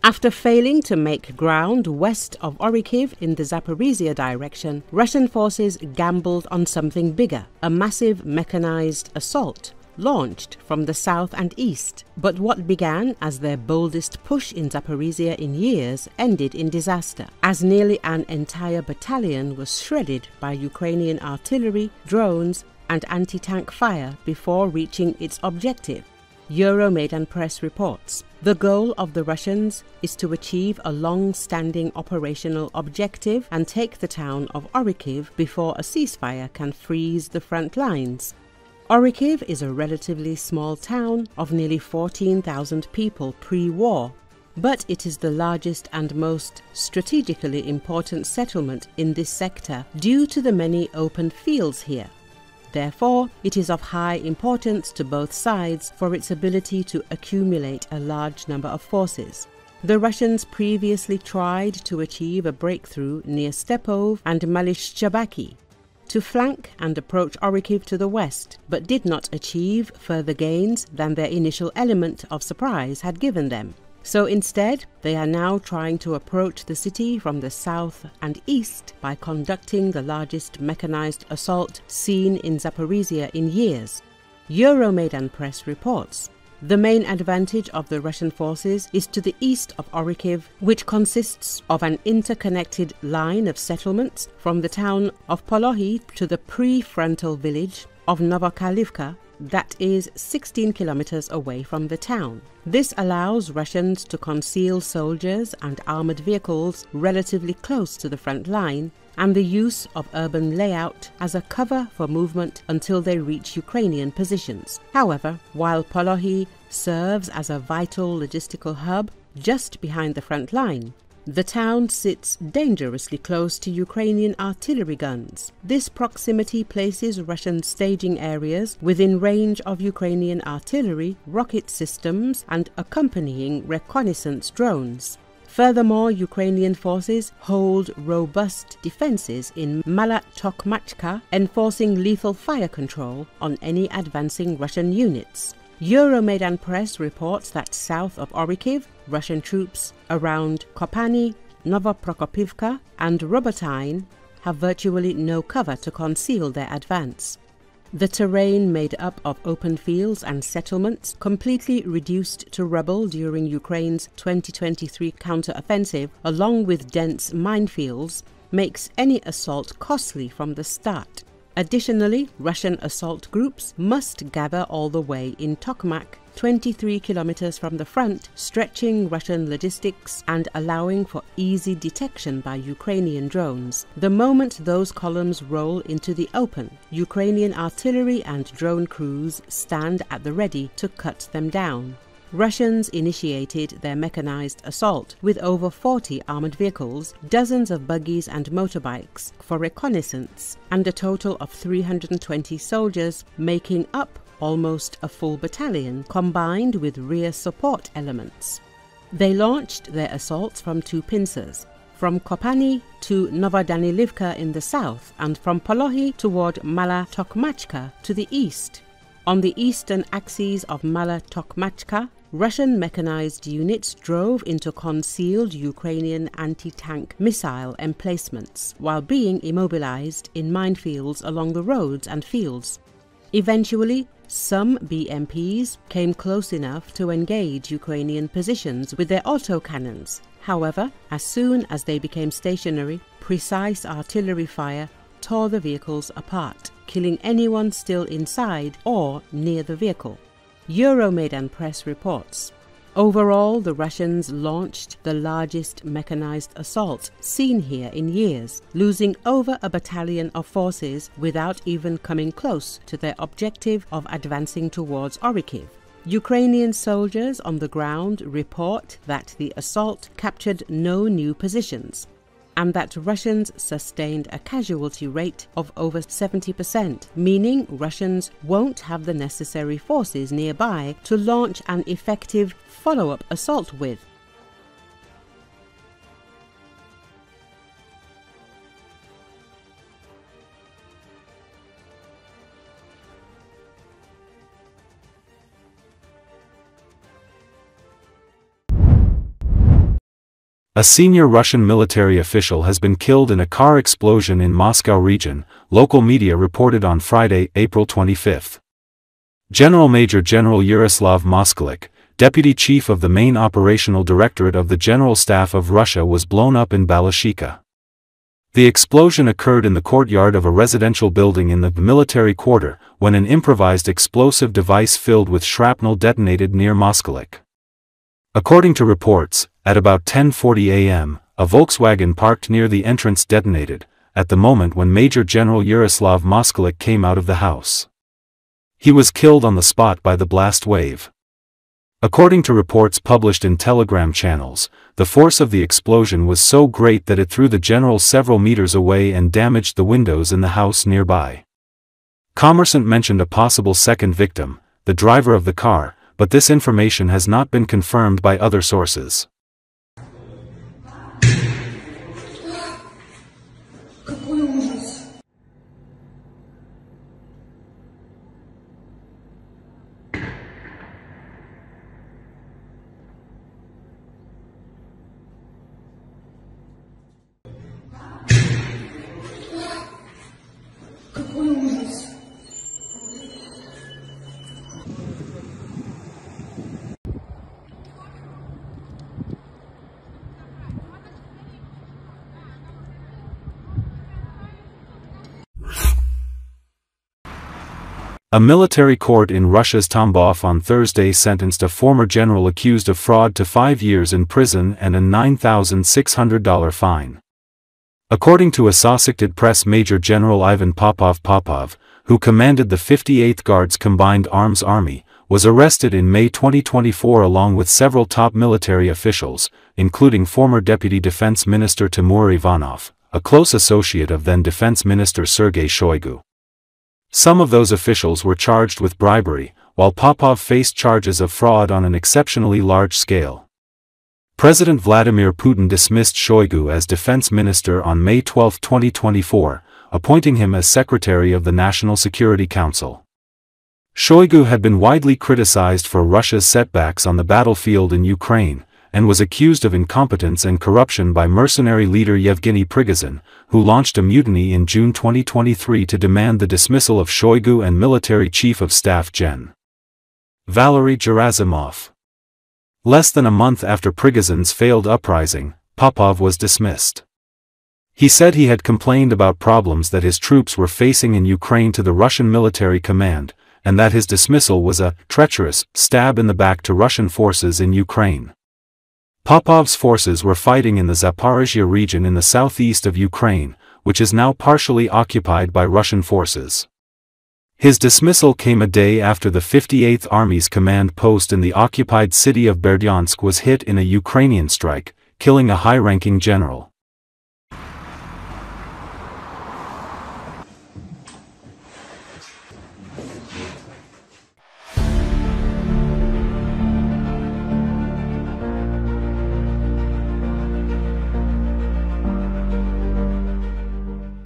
After failing to make ground west of Orikhiv in the Zaporizhzhia direction, Russian forces gambled on something bigger, a massive mechanized assault launched from the south and east. But what began as their boldest push in Zaporizhzhia in years ended in disaster, as nearly an entire battalion was shredded by Ukrainian artillery, drones and anti-tank fire before reaching its objective. Euromaidan Press reports, the goal of the Russians is to achieve a long-standing operational objective and take the town of Orikhiv before a ceasefire can freeze the front lines. Orikhiv is a relatively small town of nearly 14,000 people pre-war, but it is the largest and most strategically important settlement in this sector due to the many open fields here. Therefore, it is of high importance to both sides for its ability to accumulate a large number of forces. The Russians previously tried to achieve a breakthrough near Stepove and Mali Shcherbaky, to flank and approach Orikhiv to the west, but did not achieve further gains than their initial element of surprise had given them. So instead, they are now trying to approach the city from the south and east by conducting the largest mechanized assault seen in Zaporizhzhia in years. Euromaidan Press reports, the main advantage of the Russian forces is to the east of Orikhiv, which consists of an interconnected line of settlements from the town of Polohi to the prefrontal village of Novokhalivka, that is 16 kilometers away from the town. This allows Russians to conceal soldiers and armored vehicles relatively close to the front line, and the use of urban layout as a cover for movement until they reach Ukrainian positions. However, while Polohi serves as a vital logistical hub just behind the front line, the town sits dangerously close to Ukrainian artillery guns. This proximity places Russian staging areas within range of Ukrainian artillery, rocket systems, and accompanying reconnaissance drones. Furthermore, Ukrainian forces hold robust defenses in Mala Tokmachka, enforcing lethal fire control on any advancing Russian units. Euromaidan Press reports that south of Orikhiv, Russian troops around Kopani, Novoprokopivka and Robotyne have virtually no cover to conceal their advance. The terrain made up of open fields and settlements, completely reduced to rubble during Ukraine's 2023 counter-offensive, along with dense minefields, makes any assault costly from the start. Additionally, Russian assault groups must gather all the way in Tokmak, 23 kilometers from the front, stretching Russian logistics and allowing for easy detection by Ukrainian drones. The moment those columns roll into the open, Ukrainian artillery and drone crews stand at the ready to cut them down. Russians initiated their mechanized assault with over 40 armored vehicles, dozens of buggies and motorbikes for reconnaissance, and a total of 320 soldiers, making up almost a full battalion, combined with rear support elements. They launched their assaults from two pincers, from Kopani to Novodanilivka in the south and from Polohi toward Mala Tokmachka to the east. On the eastern axes of Mala Tokmachka, Russian mechanized units drove into concealed Ukrainian anti-tank missile emplacements while being immobilized in minefields along the roads and fields. Eventually, some BMPs came close enough to engage Ukrainian positions with their autocannons. However, as soon as they became stationary, precise artillery fire tore the vehicles apart, killing anyone still inside or near the vehicle. Euromaidan Press reports, overall the Russians launched the largest mechanized assault seen here in years, losing over a battalion of forces without even coming close to their objective of advancing towards Orikhiv. Ukrainian soldiers on the ground report that the assault captured no new positions, and that Russians sustained a casualty rate of over 70%, meaning Russians won't have the necessary forces nearby to launch an effective follow-up assault with. A senior Russian military official has been killed in a car explosion in Moscow region, local media reported on Friday, April 25. General Major General Yaroslav Moskalik, deputy chief of the main operational directorate of the General Staff of Russia, was blown up in Balashikha. The explosion occurred in the courtyard of a residential building in the military quarter, when an improvised explosive device filled with shrapnel detonated near Moskalik. According to reports, at about 10:40 a.m., a Volkswagen parked near the entrance detonated, at the moment when Major General Yaroslav Moskalik came out of the house. He was killed on the spot by the blast wave. According to reports published in Telegram channels, the force of the explosion was so great that it threw the general several meters away and damaged the windows in the house nearby. Kommersant mentioned a possible second victim, the driver of the car, but this information has not been confirmed by other sources. A military court in Russia's Tambov on Thursday sentenced a former general accused of fraud to 5 years in prison and a $9,600 fine. According to Associated Press, Major General Ivan Popov, who commanded the 58th Guards Combined Arms Army, was arrested in May 2024 along with several top military officials, including former Deputy Defense Minister Timur Ivanov, a close associate of then Defense Minister Sergei Shoigu. Some of those officials were charged with bribery, while Popov faced charges of fraud on an exceptionally large scale. President Vladimir Putin dismissed Shoigu as defense minister on May 12, 2024, appointing him as secretary of the National Security Council. Shoigu had been widely criticized for Russia's setbacks on the battlefield in Ukraine, and was accused of incompetence and corruption by mercenary leader Yevgeny Prigozhin, who launched a mutiny in June 2023 to demand the dismissal of Shoigu and military chief of staff Gen. Valery Gerasimov. Less than a month after Prigozhin's failed uprising, Popov was dismissed. He said he had complained about problems that his troops were facing in Ukraine to the Russian military command, and that his dismissal was a treacherous stab in the back to Russian forces in Ukraine. Popov's forces were fighting in the Zaporizhzhia region in the southeast of Ukraine, which is now partially occupied by Russian forces. His dismissal came a day after the 58th Army's command post in the occupied city of Berdyansk was hit in a Ukrainian strike, killing a high-ranking general.